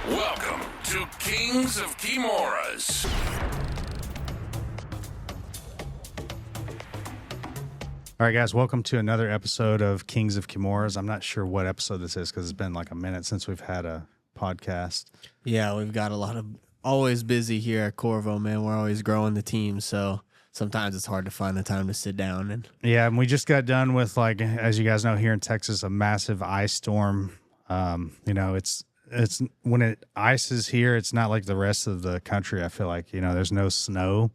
Welcome to Kings of Kimuras. All right, guys, welcome to another episode of Kings of Kimuras. I'm not sure what episode this is because it's been like a minute since we've had a podcast. Yeah, we've got a lot of always busy here at Corvo, man. We're always growing the team, so sometimes it's hard to find the time to sit down. And yeah, and we just got done with, like, as you guys know, here in Texas, a massive ice storm. It's when it ices here, it's not like the rest of the country. I feel like, there's no snow.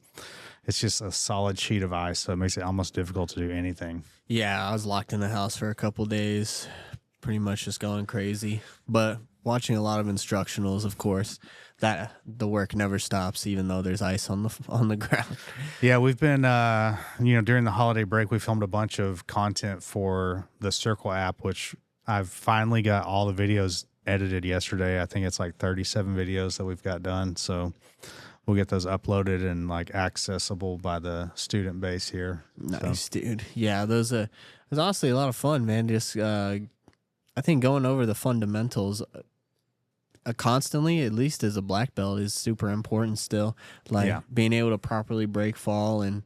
It's just a solid sheet of ice, so it makes it almost difficult to do anything. yeah, I was locked in the house for a couple days, pretty much just going crazy. But watching a lot of instructionals, of course, that the work never stops, even though there's ice on the ground. Yeah, we've been, during the holiday break, we filmed a bunch of content for the Circle app, which I've finally got all the videos edited yesterday. I think it's like 37 videos that we've got done. So we'll get those uploaded and like accessible by the student base here. Nice, dude. Yeah, those it was honestly a lot of fun, man. Just I think going over the fundamentals constantly, at least as a black belt, is super important still. Like being able to properly break fall and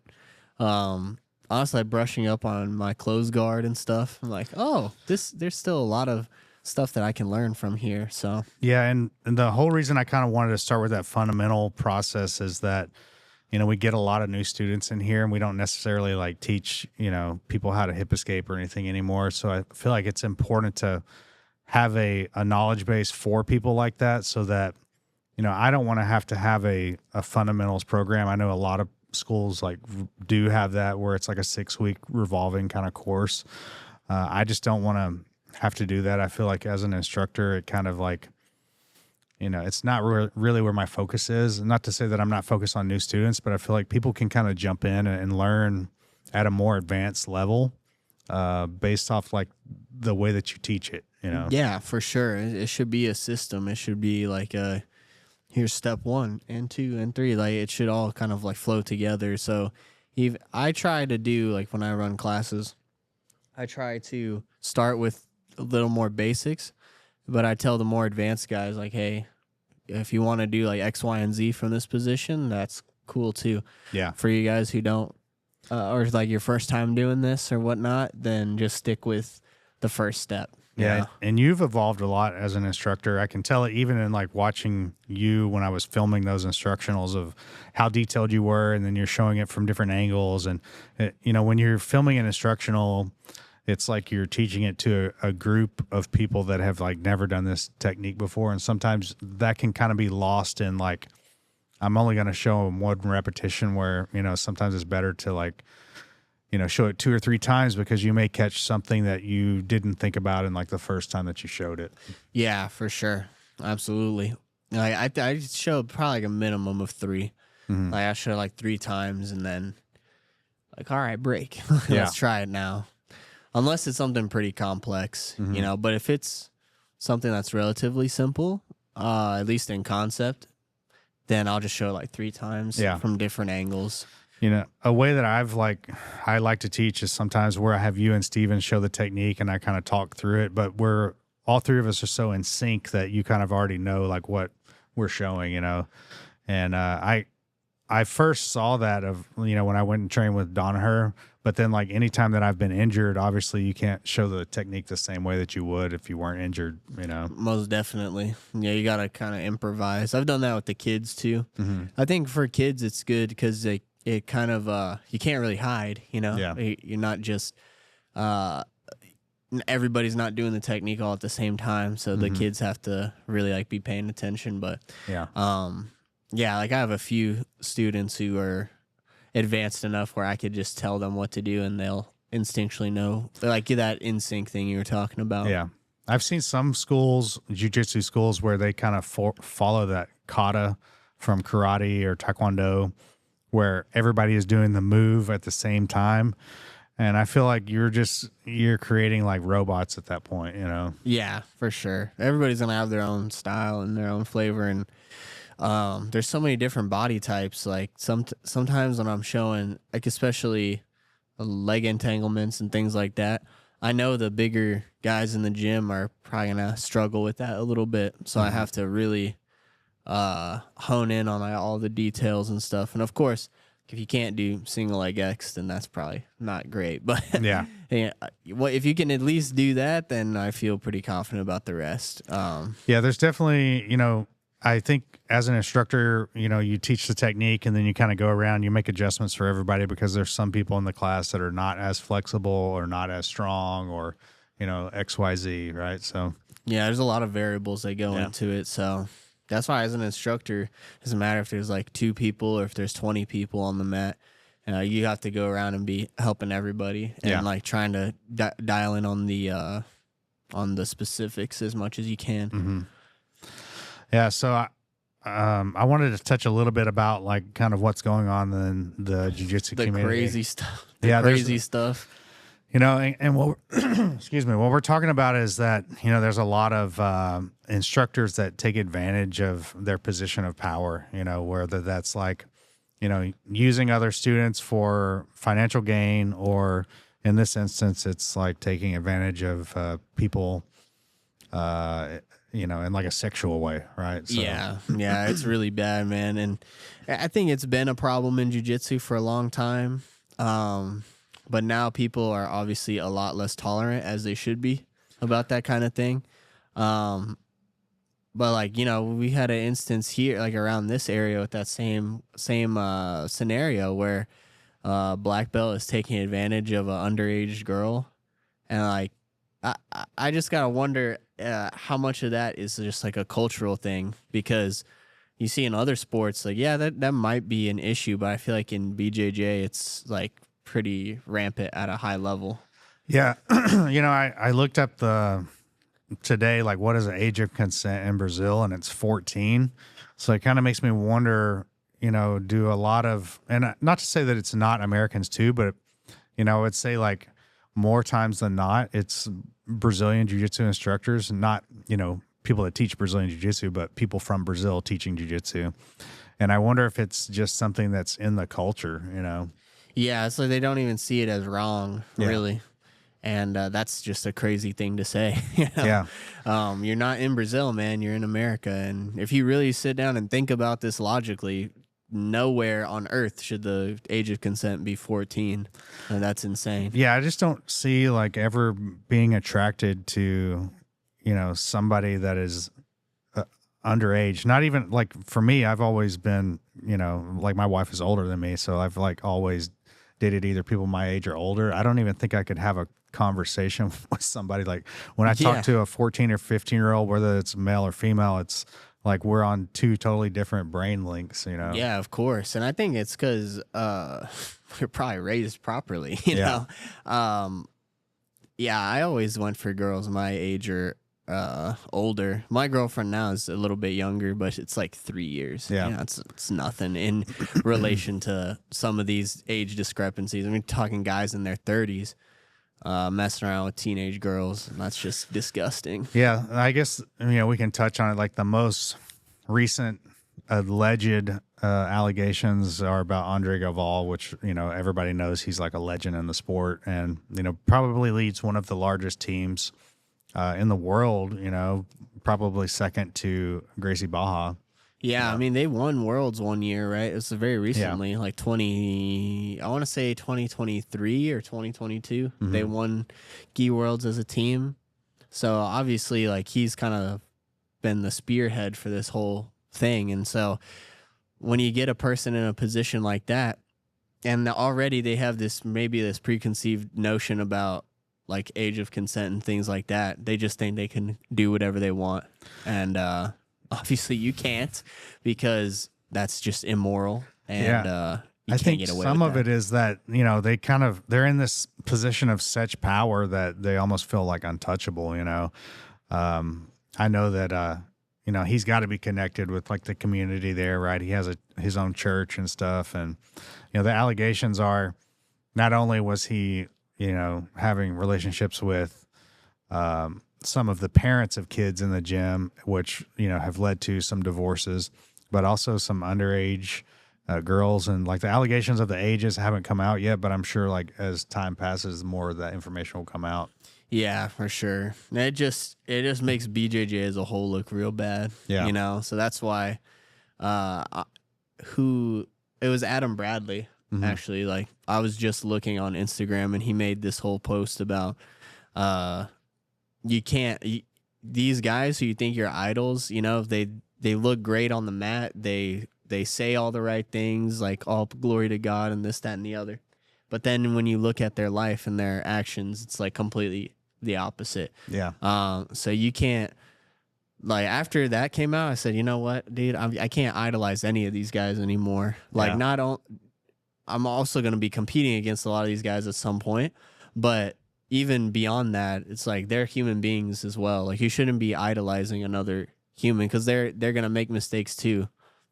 honestly brushing up on my close guard and stuff. I'm like, oh, there's still a lot of stuff that I can learn from here. So yeah, and the whole reason I kind of wanted to start with that fundamental process is that we get a lot of new students in here, and we don't necessarily like teach people how to hip escape or anything anymore. So I feel like it's important to have a knowledge base for people like that, so that I don't want to have a fundamentals program. I know a lot of schools like do have that, where it's like a 6-week revolving kind of course. I just don't want to have to do that. I feel like as an instructor, it kind of like, it's not really where my focus is. Not to say that I'm not focused on new students, but I feel like people can kind of jump in and learn at a more advanced level based off like the way that you teach it, Yeah, for sure. It should be a system. It should be like here's step 1 and 2 and 3. Like it should all kind of like flow together. So I try to do, like when I run classes, I try to start with a little more basics, but I tell the more advanced guys, like, hey, if you want to do like X, Y, and Z from this position, that's cool too. Yeah. For you guys who don't, or like your first time doing this or whatnot, then just stick with the first step. Yeah. And you've evolved a lot as an instructor. I can tell it even in like watching you when I was filming those instructionals of how detailed you were, and then you're showing it from different angles. And, when you're filming an instructional, it's like you're teaching it to a group of people that have like never done this technique before. And sometimes that can kind of be lost in like, I'm only going to show them one repetition, where, sometimes it's better to like, show it 2 or 3 times, because you may catch something that you didn't think about in like the first time that you showed it. Yeah, for sure. Absolutely. Like I showed probably like a minimum of 3. Mm-hmm. Like I showed like 3 times and then like, all right, break. Yeah. Let's try it now. Unless it's something pretty complex, but if it's something that's relatively simple, at least in concept, then I'll just show it like 3 times from different angles. A way that I like to teach is sometimes where I have you and Steven show the technique and I kind of talk through it, but we're all 3 of us are so in sync that you kind of already know like what we're showing, and I first saw that when I went and trained with Donaher, but then like anytime that I've been injured, obviously you can't show the technique the same way that you would if you weren't injured, Most definitely. Yeah, you got to kind of improvise. I've done that with the kids too. Mm-hmm. I think for kids it's good because it kind of, you can't really hide, Yeah. You're not just, everybody's not doing the technique all at the same time. So the kids have to really like be paying attention. But yeah, like I have a few students who are advanced enough where I could just tell them what to do and they'll instinctually know. They're like that in sync thing you were talking about. Yeah. I've seen some schools, jiu-jitsu schools, where they kind of follow that kata from karate or taekwondo, where everybody is doing the move at the same time. And I feel like you're creating like robots at that point, Yeah, for sure. Everybody's going to have their own style and their own flavor. And there's so many different body types. Like sometimes when I'm showing, like especially leg entanglements and things like that, I know the bigger guys in the gym are probably gonna struggle with that a little bit. So I have to really hone in on all the details and stuff. And of course, if you can't do single leg X, then that's probably not great. But Yeah. yeah, well, if you can at least do that, then I feel pretty confident about the rest. Yeah, there's definitely, I think as an instructor, you teach the technique and then you kind of go around, you make adjustments for everybody because there's some people in the class that are not as flexible or not as strong or, XYZ, right? So, Yeah, there's a lot of variables that go Yeah. into it. So that's why as an instructor, it doesn't matter if there's like 2 people or if there's 20 people on the mat. You have to go around and be helping everybody and Yeah. like trying to dial in on the specifics as much as you can. yeah. So I wanted to touch a little bit about like kind of what's going on in the jiu-jitsu The community. crazy stuff. Yeah, there's- Crazy stuff. And what excuse me, what we're talking about is that there's a lot of instructors that take advantage of their position of power. Whether that's like using other students for financial gain, or in this instance, it's like taking advantage of people, in like a sexual way, right? So, Yeah, it's really bad, man. And I think it's been a problem in jiu-jitsu for a long time. But now people are obviously a lot less tolerant, as they should be, about that kind of thing. But like, we had an instance here, like around this area with that same scenario where black belt is taking advantage of an underage girl. And like, I just gotta wonder how much of that is just like a cultural thing, because you see in other sports, like, yeah, that might be an issue, but I feel like in BJJ, it's like pretty rampant at a high level. Yeah. I looked up today, like what is the age of consent in Brazil, and it's 14. So it kind of makes me wonder, do a lot of, and not to say that it's not Americans too, but, I would say like more times than not, it's Brazilian jiu-jitsu instructors, not, people that teach Brazilian jiu-jitsu, but people from Brazil teaching jiu-jitsu. And I wonder if it's just something that's in the culture, Yeah, it's like they don't even see it as wrong, Yeah. really. And that's just a crazy thing to say. Yeah. You're not in Brazil, man. You're in America. And if you really sit down and think about this logically, nowhere on earth should the age of consent be 14. And that's insane. Yeah, I just don't see like ever being attracted to, somebody that is underage. Not even like for me, I've always been, like my wife is older than me, so I've like always dated either people my age or older. I don't even think I could have a conversation with somebody like when I talk to a 14 or 15-year-old, whether it's male or female, it's like we're on 2 totally different brain links, Yeah, of course. And I think it's because we're probably raised properly, Yeah. know. Yeah, I always went for girls my age or older. My girlfriend now is a little bit younger, but it's like 3 years. Yeah. It's nothing in relation to some of these age discrepancies. I mean, talking guys in their 30s messing around with teenage girls, and that's just disgusting. Yeah, I guess we can touch on it. Like the most recent alleged allegations are about Andre Galval, which everybody knows he's like a legend in the sport, and probably leads one of the largest teams in the world. Probably second to Gracie Baja. Yeah, I mean, they won Worlds one year, right? It was very recently, like I want to say 2023 or 2022. They won Gi Worlds as a team. So obviously, like, he's kind of been the spearhead for this whole thing. And so when you get a person in a position like that, and already they have this preconceived notion about like age of consent and things like that, they just think they can do whatever they want. And obviously you can't, because that's just immoral. And I think some of it is that they're in this position of such power that they almost feel like untouchable. I know that he's got to be connected with like the community there, right? He has his own church and stuff, and the allegations are not only was he having relationships with some of the parents of kids in the gym, which have led to some divorces, but also some underage girls, and like the allegations of the ages haven't come out yet, but I'm sure like as time passes, more of that information will come out. Yeah, for sure. It just makes BJJ as a whole look real bad. Yeah. You know, so that's why it was Adam Bradley, actually. Like, I was just looking on Instagram, and he made this whole post about these guys who you think you're idols, you know, they look great on the mat, they say all the right things, like all glory to God and this, that, and the other. But then when you look at their life and their actions, it's like completely the opposite. Yeah. So you can't, like, after that came out, I said, you know what, dude, I can't idolize any of these guys anymore. Like, I'm also going to be competing against a lot of these guys at some point, but even beyond that, it's like they're human beings as well. Like, you shouldn't be idolizing another human, because they're going to make mistakes too.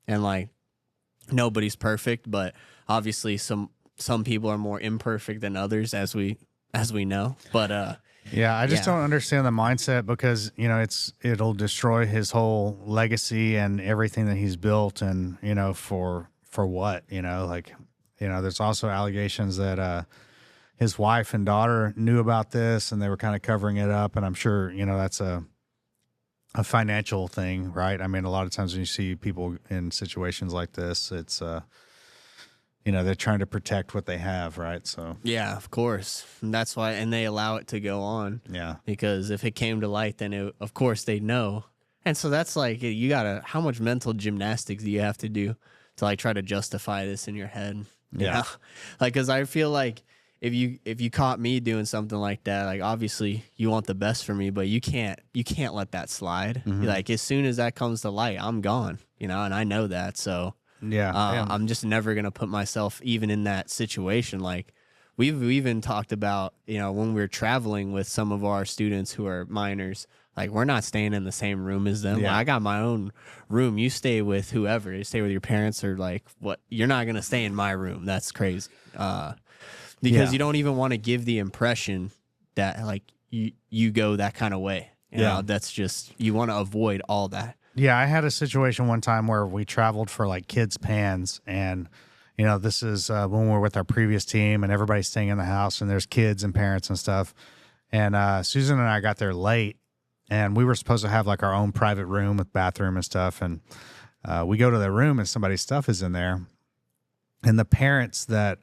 And like, nobody's perfect, but obviously some people are more imperfect than others, as we know. But yeah, I just don't understand the mindset, because, you know, it'll destroy his whole legacy and everything that he's built, and, you know, for what, you know, like, you know, there's also allegations that his wife and daughter knew about this, and they were kind of covering it up, and I'm sure, you know, that's a financial thing, right? I mean, a lot of times when you see people in situations like this, it's you know, they're trying to protect what they have, right? So yeah, of course. And that's why, and they allow it to go on. Yeah. Because if it came to light, then of course they'd know. And so that's like, how much mental gymnastics do you have to do to like try to justify this in your head? You know? Like, because I feel like if you caught me doing something like that, like, obviously you want the best for me, but you can't let that slide. Like, as soon as that comes to light, I'm gone, you know, and I know that. So I'm just never gonna put myself even in that situation. Like, we've even talked about, you know, when we're traveling with some of our students who are minors, like, we're not staying in the same room as them. Yeah. I got my own room. You stay with whoever. You stay with your parents, or like, what? You're not gonna stay in my room. That's crazy. Because you don't even want to give the impression that like you go that kind of way. You know, that's just, you want to avoid all that. Yeah, I had a situation one time where we traveled for like kids' pans, and, you know, this is when we were with our previous team, and everybody's staying in the house, and there's kids and parents and stuff. And Susan and I got there late, and we were supposed to have like our own private room with bathroom and stuff. And we go to the room, and somebody's stuff is in there, and the parents that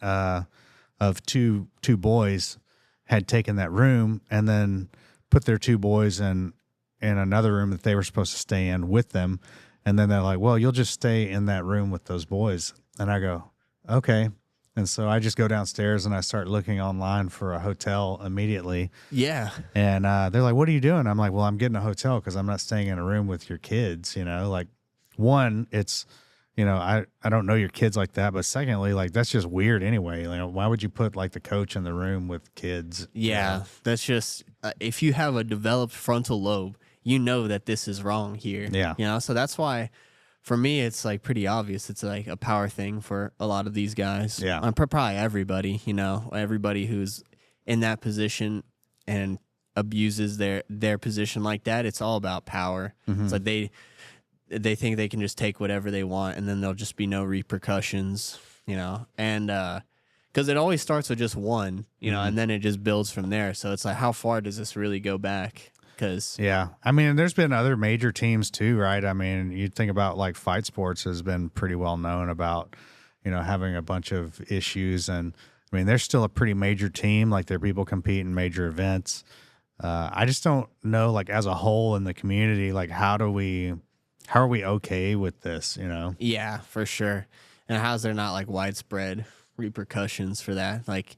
of two boys had taken that room and then put their two boys in another room that they were supposed to stay in with them. And then they're like, well, you'll just stay in that room with those boys. And I go, okay. And so I just go downstairs and I start looking online for a hotel immediately. Yeah. And they're like, what are you doing? I'm like, well, I'm getting a hotel because I'm not staying in a room with your kids. You know, like, one, it's, you know, I don't know your kids like that. But secondly, like, that's just weird anyway. You know, why would you put like the coach in the room with kids? Yeah. You know? That's just, if you have a developed frontal lobe, you know that this is wrong here. Yeah. You know, so that's why for me, it's like pretty obvious. It's like a power thing for a lot of these guys. Yeah. Probably everybody, you know, everybody who's in that position and abuses their position like that. It's all about power. It's like they think they can just take whatever they want, and then there'll just be no repercussions, you know? And, because it always starts with just one, you know, and then it just builds from there. So it's like, how far does this really go back? Yeah, I mean, there's been other major teams too, right? I mean, you think about like Fight Sports has been pretty well known about, you know, having a bunch of issues, and I mean, they're still a pretty major team. Like, their people compete in major events. I just don't know, like, as a whole in the community, like, how are we okay with this? You know? Yeah, for sure. And how's there not like widespread repercussions for that? Like,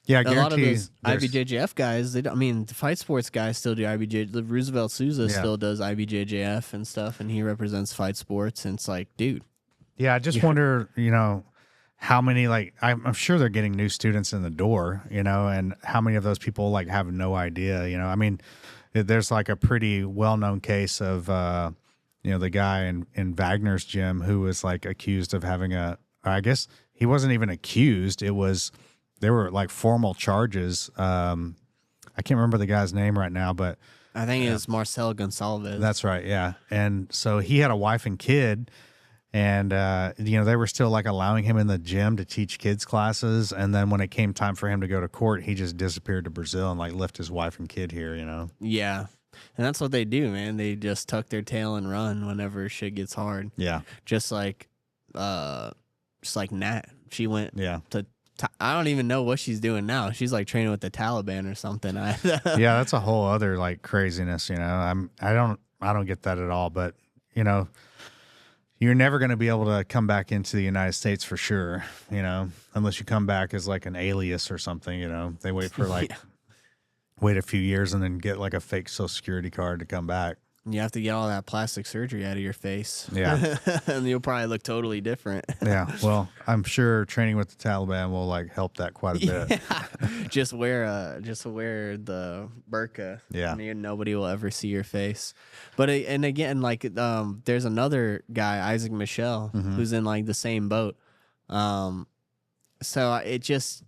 yeah, a lot of those IBJJF guys, the Fight Sports guys still do IBJ. Roosevelt Souza still does IBJJF and stuff, and he represents Fight Sports. And it's like, dude. Yeah, I just wonder, you know, how many, like, I'm sure they're getting new students in the door, you know, and how many of those people like have no idea, you know? I mean, there's like a pretty well-known case of, you know, the guy in Wagner's gym who was like accused of having I guess he wasn't even accused. There were like formal charges. I can't remember the guy's name right now, but I think it's Marcel Gonsalves. That's right. Yeah. And so he had a wife and kid, And, they were still like allowing him in the gym to teach kids classes. And then when it came time for him to go to court, he just disappeared to Brazil and like left his wife and kid here, Yeah. And that's what they do, man. They just tuck their tail and run whenever shit gets hard. Yeah. Just like Nat. She went to I don't even know what she's doing now. She's like training with the Taliban or something. Yeah, that's a whole other like craziness, I don't get that at all, but you're never going to be able to come back into the United States for sure, unless you come back as like an alias or something, they wait for like wait a few years and then get like a fake Social Security card to come back. You have to get all that plastic surgery out of your face. Yeah. And you'll probably look totally different. Yeah. Well, I'm sure training with the Taliban will like help that quite a bit. Yeah. Just wear the burqa. Yeah. And nobody will ever see your face. But and again, like there's another guy, Isaac Michelle, who's in like the same boat. So it just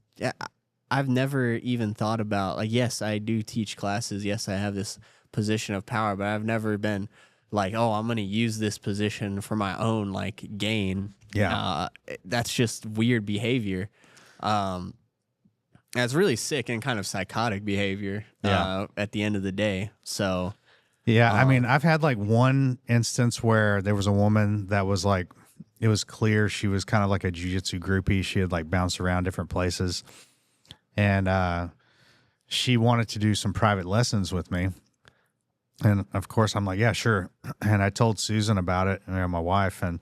I've never even thought about like, yes, I do teach classes. Yes, I have this position of power, but I've never been like, oh, I'm going to use this position for my own like gain. Yeah. That's just weird behavior. That's really sick and kind of psychotic behavior at the end of the day. So, yeah, I mean, I've had like one instance where there was a woman that was like, it was clear she was kind of like a jiu-jitsu groupie. She had like bounced around different places, and she wanted to do some private lessons with me. And of course, I'm like, yeah, sure. And I told Susan about it, and my wife, and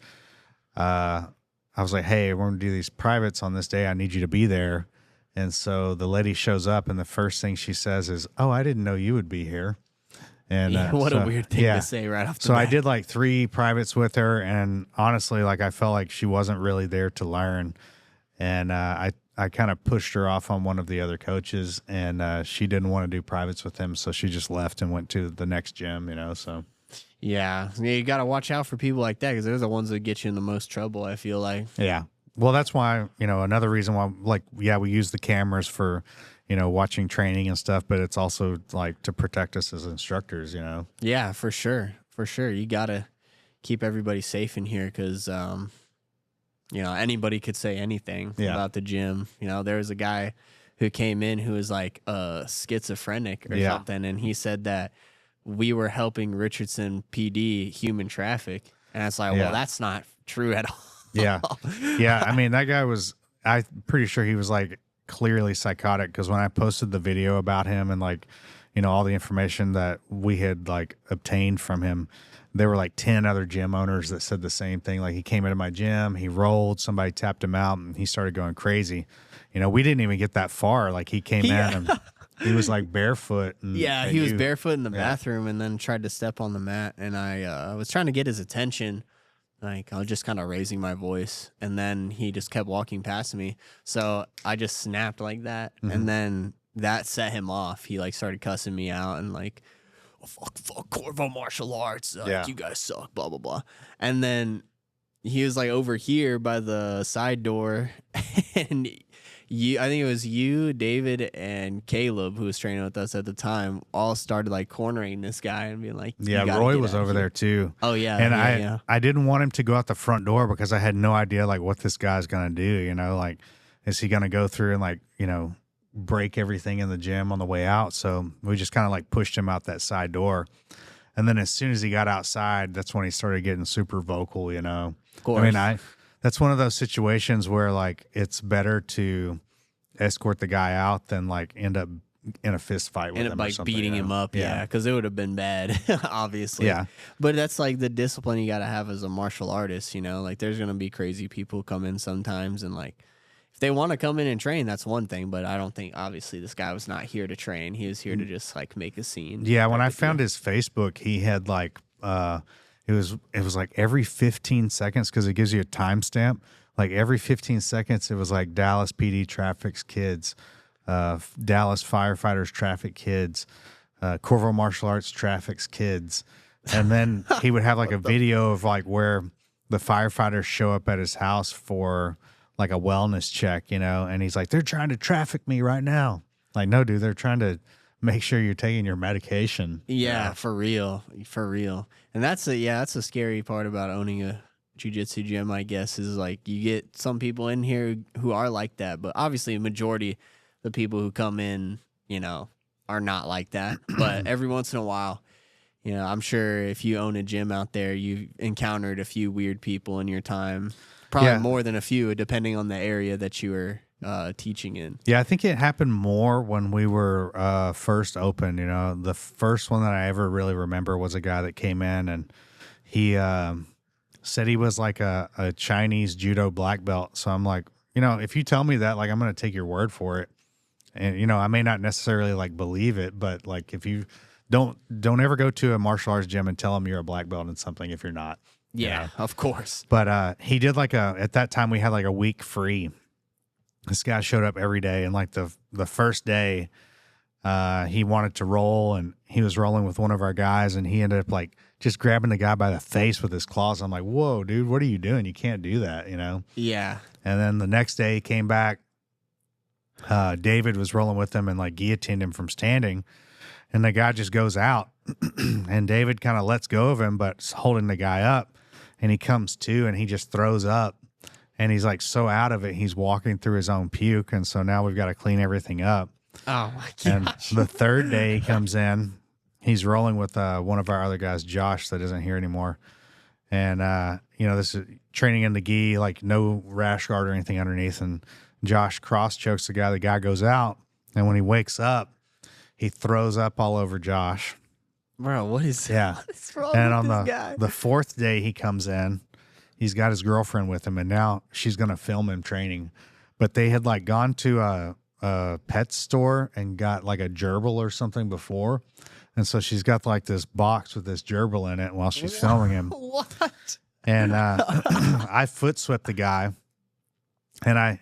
I was like, hey, we're going to do these privates on this day. I need you to be there. And so the lady shows up, and the first thing she says is, oh, I didn't know you would be here. And what a weird thing to say right off the bat. I did like 3 privates with her, and honestly, like I felt like she wasn't really there to learn. And I kind of pushed her off on one of the other coaches, and she didn't want to do privates with him, so she just left and went to the next gym, so. Yeah, you got to watch out for people like that because they're the ones that get you in the most trouble, I feel like. Yeah. Well, that's why, another reason why, like, yeah, we use the cameras for, watching training and stuff, but it's also, like, to protect us as instructors, Yeah, for sure. For sure. You got to keep everybody safe in here because, anybody could say anything about the gym. There was a guy who came in who was like schizophrenic or something, and he said that we were helping Richardson PD human traffic. And I was like, well, that's not true at all. Yeah. Yeah. I mean, that guy I'm pretty sure he was like clearly psychotic because when I posted the video about him and like, all the information that we had like obtained from him, there were like 10 other gym owners that said the same thing. Like he came into my gym, he rolled, somebody tapped him out, and he started going crazy. We didn't even get that far. Like he came in and he was like barefoot. And, he was barefoot in the bathroom and then tried to step on the mat. And I was trying to get his attention. Like I was just kind of raising my voice, and then he just kept walking past me. So I just snapped like that, and then that set him off. He like started cussing me out and like, oh, fuck Corvo martial arts. You guys suck, blah blah blah. And then he was like over here by the side door, and I think it was you, David, and Caleb, who was training with us at the time, all started like cornering this guy and being like, Roy was over there too. Oh yeah. And I didn't want him to go out the front door because I had no idea like what this guy's going to do, like, is he going to go through and like, break everything in the gym on the way out? So we just kind of like pushed him out that side door. And then as soon as he got outside, that's when he started getting super vocal, Of course. I mean, that's one of those situations where like it's better to escort the guy out than like end up in a fist fight with him or like something, beating him up. Yeah, because it would have been bad, obviously. Yeah. But that's like the discipline you got to have as a martial artist. Like there's gonna be crazy people come in sometimes, and like if they want to come in and train, that's one thing. But I don't think obviously this guy was not here to train. He was here to just like make a scene. Yeah. When I found his Facebook, he had like it was like every 15 seconds because it gives you a timestamp. Like every 15 seconds, it was like Dallas PD traffics kids, Dallas firefighters traffic kids, Corvo martial arts traffics kids. And then he would have like a video of like where the firefighters show up at his house for like a wellness check, and he's like, they're trying to traffic me right now. Like, no, dude, they're trying to make sure you're taking your medication. Yeah, for real. And that's a scary part about owning jiu-jitsu gym, I guess, is like you get some people in here who are like that, but obviously a majority the people who come in, are not like that. But every once in a while, I'm sure if you own a gym out there, you've encountered a few weird people in your time. Probably more than a few, depending on the area that you were teaching in. Yeah, I think it happened more when we were first open. The first one that I ever really remember was a guy that came in and he said he was like a Chinese judo black belt. So I'm like, if you tell me that, like, I'm going to take your word for it. And, I may not necessarily like believe it, but like if you don't ever go to a martial arts gym and tell them you're a black belt in something if you're not. Yeah, of course. But he did at that time we had like a week free. This guy showed up every day, and like the first day he wanted to roll, and he was rolling with one of our guys, and he ended up like just grabbing the guy by the face with his claws. I'm like, whoa, dude, what are you doing? You can't do that, Yeah. And then the next day he came back. David was rolling with him and like guillotined him from standing, and the guy just goes out, and David kind of lets go of him, but holding the guy up, and he comes to, and he just throws up. And he's like so out of it, he's walking through his own puke. And so now we've got to clean everything up. Oh, my gosh. And the third day he comes in, he's rolling with one of our other guys, Josh, that isn't here anymore. And, this is training in the gi, like no rash guard or anything underneath. And Josh cross chokes the guy. The guy goes out. And when he wakes up, he throws up all over Josh. Bro, what is wrong and with on this guy? the fourth day he comes in, he's got his girlfriend with him, and now she's going to film him training. But they had like gone to a pet store and got like a gerbil or something before. And so she's got like this box with this gerbil in it while she's filming him. What? And I foot swept the guy, and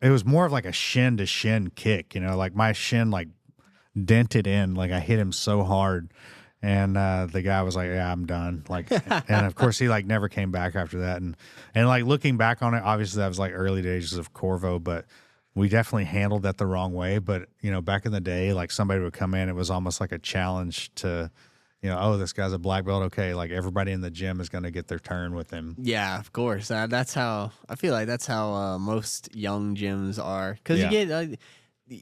it was more of like a shin to shin kick, like my shin like dented in, like I hit him so hard. And the guy was like, yeah, I'm done. Like, and of course he like never came back after that. And like looking back on it, obviously that was like early days of Corvo, but we definitely handled that the wrong way. But, back in the day, like somebody would come in, it was almost like a challenge to, oh, this guy's a black belt. Okay. Like everybody in the gym is going to get their turn with him. Yeah, of course. That's how, I feel like that's how most young gyms are. Cause you get,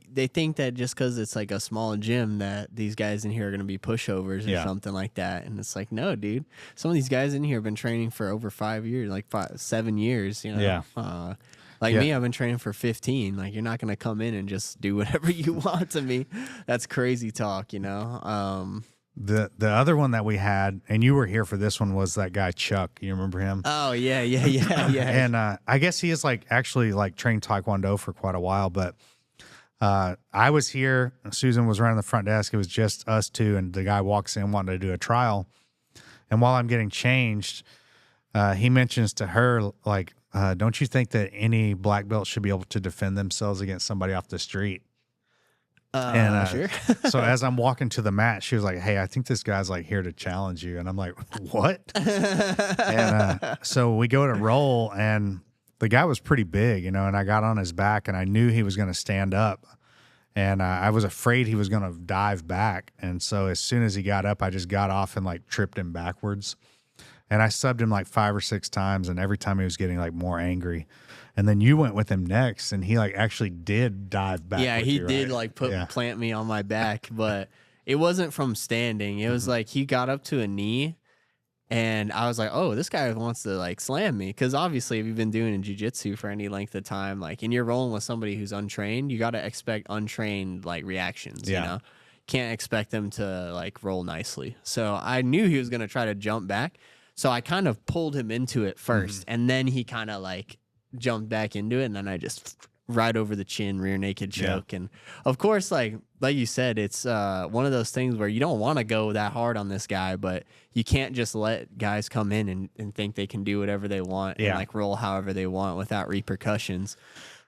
they think that just because it's like a small gym that these guys in here are going to be pushovers or something like that. And it's like, no, dude. Some of these guys in here have been training for over 5 years, like 7 years, Yeah. Me, I've been training for 15. Like, you're not going to come in and just do whatever you want to me. That's crazy talk, The other one that we had, and you were here for this one, was that guy Chuck. You remember him? Oh, yeah. And I guess he is like actually like trained Taekwondo for quite a while, but I was here. Susan was running the front desk. It was just us two, and the guy walks in wanting to do a trial. And while I'm getting changed, he mentions to her, like, don't you think that any black belt should be able to defend themselves against somebody off the street? Sure. So as I'm walking to the mat, she was like, hey, I think this guy's like here to challenge you. And I'm like, what? And so we go to roll, and the guy was pretty big, and I got on his back, and I knew he was going to stand up, and I was afraid he was going to dive back. And so as soon as he got up, I just got off and like tripped him backwards, and I subbed him like 5 or 6 times, and every time he was getting like more angry. And then you went with him next, and he like actually did dive back. Yeah, he did like plant me on my back, but it wasn't from standing. It was like he got up to a knee. And I was like, oh, this guy wants to like slam me. Because obviously, if you've been doing jiu-jitsu for any length of time, like, and you're rolling with somebody who's untrained, you got to expect untrained like reactions, Can't expect them to like roll nicely. So I knew he was going to try to jump back. So I kind of pulled him into it first. And then he kind of like jumped back into it. And then I just right over the chin, rear naked choke. And of course, like you said, it's one of those things where you don't want to go that hard on this guy, but you can't just let guys come in and think they can do whatever they want and like roll however they want without repercussions.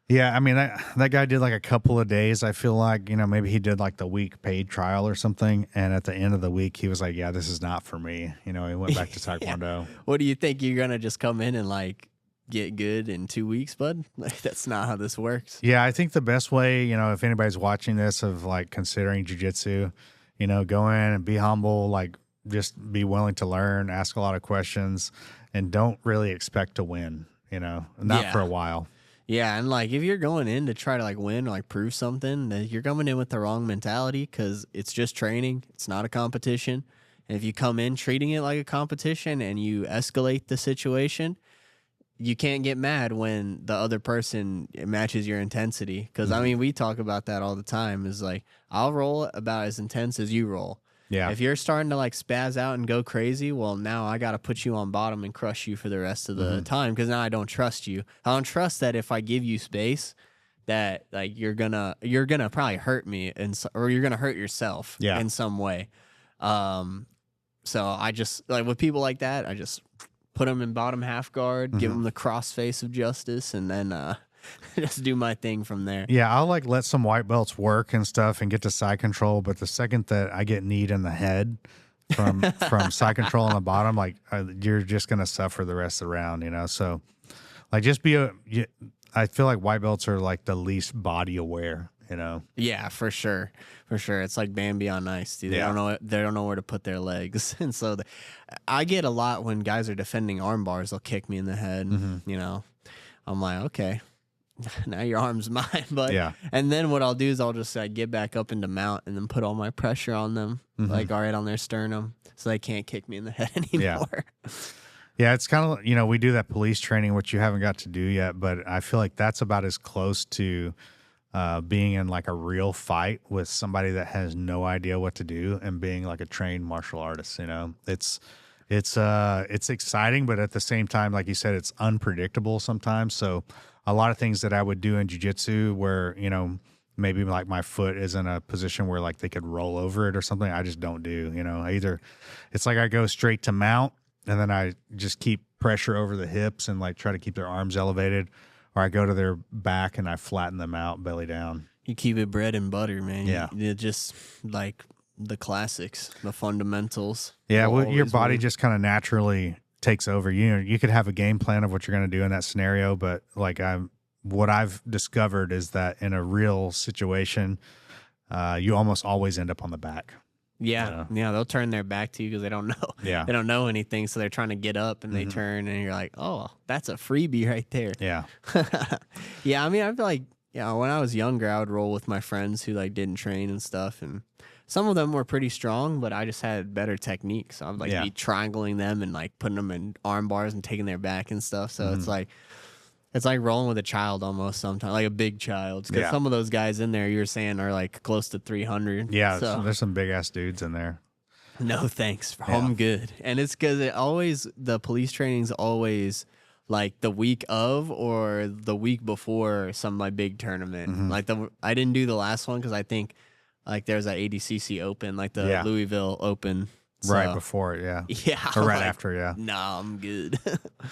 Yeah, I mean, that guy did like a couple of days. I feel like, maybe he did like the week paid trial or something. And at the end of the week, he was like, yeah, this is not for me. He went back to Taekwondo. What do you think? You're going to just come in and like get good in 2 weeks, bud? Like, that's not how this works. Yeah, I think the best way, if anybody's watching this of like considering jiu-jitsu, go in and be humble, like just be willing to learn, ask a lot of questions, and don't really expect to win, not for a while. Yeah, and like if you're going in to try to like win or like prove something, then you're coming in with the wrong mentality because it's just training. It's not a competition. And if you come in treating it like a competition and you escalate the situation, you can't get mad when the other person matches your intensity. Because I mean, we talk about that all the time. Is like I'll roll about as intense as you roll. Yeah. If you're starting to like spaz out and go crazy, well, now I got to put you on bottom and crush you for the rest of the time because now I don't trust you. I don't trust that if I give you space, that like you're gonna probably hurt me or you're gonna hurt yourself in some way. So I just like with people like that, I just put them in bottom half guard, give them the cross face of justice, and then just do my thing from there. Yeah, I'll like let some white belts work and stuff and get to side control, but the second that I get kneed in the head from side control on the bottom, like you're just gonna suffer the rest of the round, So, like, just I feel like white belts are like the least body aware, Yeah, for sure. It's like Bambi on ice, dude. They don't know where to put their legs, and so I get a lot when guys are defending arm bars. They'll kick me in the head. I'm like, okay. Now your arm's mine, but and then what I'll do is I'll just get back up into mount and then put all my pressure on them, like right on their sternum, so they can't kick me in the head anymore. Yeah, it's kind of we do that police training, which you haven't got to do yet, but I feel like that's about as close to being in like a real fight with somebody that has no idea what to do and being like a trained martial artist. It's exciting, but at the same time, like you said, it's unpredictable sometimes. So a lot of things that I would do in jiu-jitsu where, maybe like my foot is in a position where like they could roll over it or something, I just don't do, it's like I go straight to mount and then I just keep pressure over the hips and like try to keep their arms elevated, or I go to their back and I flatten them out belly down. You keep it bread and butter, man. Yeah. You just like the classics, the fundamentals. Yeah. Well, your body just kind of naturally takes over. You could have a game plan of what you're going to do in that scenario, but like what I've discovered is that in a real situation, you almost always end up on the back. Yeah, they'll turn their back to you because they don't know. Yeah, they don't know anything, so they're trying to get up and they turn, and you're like, oh, that's a freebie right there. Yeah, yeah. I mean, I feel like when I was younger, I would roll with my friends who like didn't train and stuff, and some of them were pretty strong, but I just had better technique, so I'd like be triangling them and like putting them in arm bars and taking their back and stuff. So it's like rolling with a child almost sometimes, like a big child. Because some of those guys in there you're saying are like close to 300. Yeah, so there's some big ass dudes in there. No thanks, I'm good. And it's because the police training's always like the week of or the week before some like big tournament. Like I didn't do the last one because I think like there's that ADCC Open, like the Louisville Open. So, right before it, yeah. Yeah. Or right after, yeah. Nah, I'm good.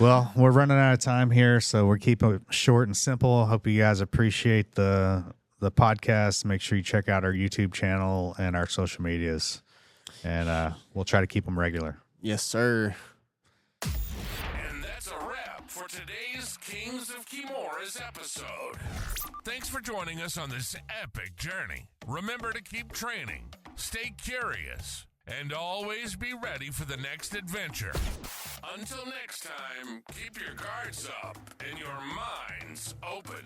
Well, we're running out of time here, so we're keeping it short and simple. Hope you guys appreciate the podcast. Make sure you check out our YouTube channel and our social medias, and we'll try to keep them regular. Yes, sir. And that's a wrap for today's Kings of Kimuras episode. Thanks for joining us on this epic journey. Remember to keep training, stay curious, and always be ready for the next adventure. Until next time, keep your guards up and your minds open.